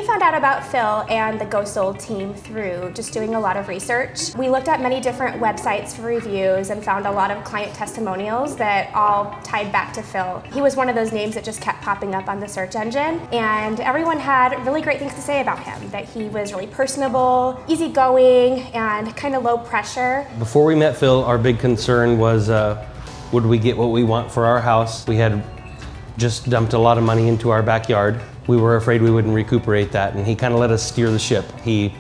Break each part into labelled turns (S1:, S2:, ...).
S1: We found out about Phil and the Go Sold team through just doing a lot of research. We looked at many different websites for reviews and found a lot of client testimonials that all tied back to Phil. He was one of those names that just kept popping up on the search engine, and everyone had really great things to say about him, that he was really personable, easygoing, and kind of low pressure.
S2: Before we met Phil, our big concern was would we get what we want for our house? We had just dumped a lot of money into our backyard. We were afraid we wouldn't recuperate that, and he kind of let us steer the ship. He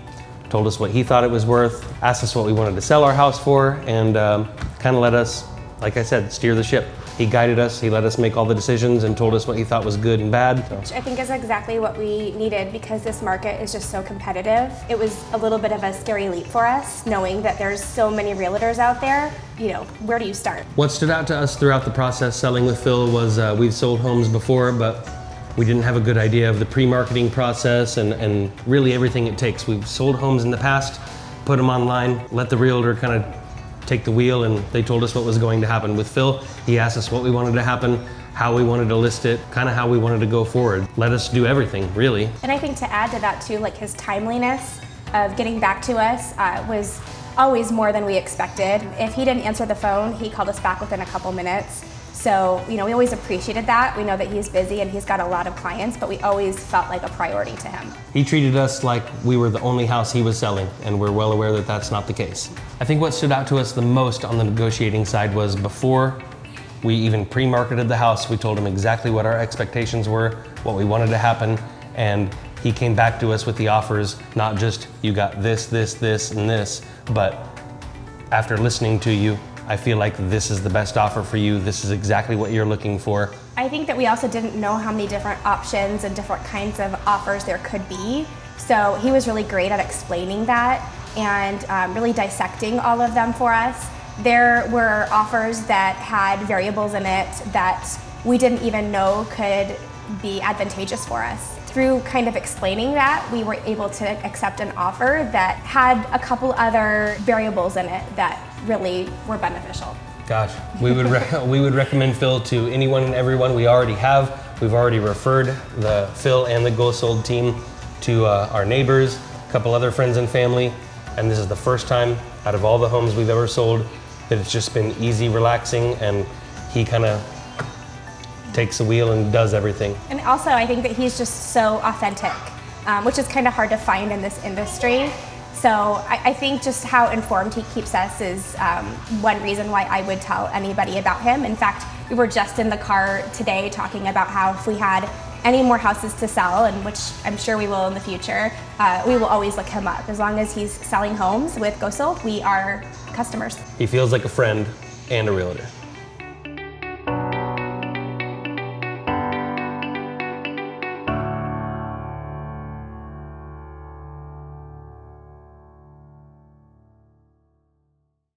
S2: told us what he thought it was worth, asked us what we wanted to sell our house for, and kind of let us, like I said, steer the ship. He guided us, he let us make all the decisions and told us what he thought was good and bad.
S1: Which I think is exactly what we needed, because this market is just so competitive. It was a little bit of a scary leap for us, knowing that there's so many realtors out there. You know, where do you start?
S2: What stood out to us throughout the process selling with Phil was we've sold homes before, but we didn't have a good idea of the pre-marketing process and really everything it takes. We've sold homes in the past, put them online, let the realtor kind of take the wheel, and they told us what was going to happen. With Phil, he asked us what we wanted to happen, how we wanted to list it, kind of how we wanted to go forward. Let us do everything, really.
S1: And I think to add to that too, like his timeliness of getting back to us was always more than we expected. If he didn't answer the phone, he called us back within a couple minutes. So, you know, we always appreciated that. We know that he's busy and he's got a lot of clients, but we always felt like a priority to him.
S2: He treated us like we were the only house he was selling, and we're well aware that that's not the case. I think what stood out to us the most on the negotiating side was before we even pre-marketed the house, we told him exactly what our expectations were, what we wanted to happen, and he came back to us with the offers, not just you got this, this, this, and this, but after listening to you, I feel like this is the best offer for you. This is exactly what you're looking for.
S1: I think that we also didn't know how many different options and different kinds of offers there could be. So he was really great at explaining that and really dissecting all of them for us. There were offers that had variables in it that we didn't even know could be advantageous for us. Through kind of explaining that, we were able to accept an offer that had a couple other variables in it that really were beneficial.
S2: Gosh, we would recommend Phil to anyone and everyone we already have. We've already referred the Phil and the Go Sold team to our neighbors, a couple other friends and family, and this is the first time out of all the homes we've ever sold that it's just been easy, relaxing, and he kind of takes the wheel and does everything. And
S1: also, I think that he's just so authentic, which is kind of hard to find in this industry. So I think just how informed he keeps us is one reason why I would tell anybody about him. In fact, we were just in the car today talking about how if we had any more houses to sell, and which I'm sure we will in the future, we will always look him up. As long as he's selling homes with Go Sold, we are customers.
S2: He feels like a friend and a realtor.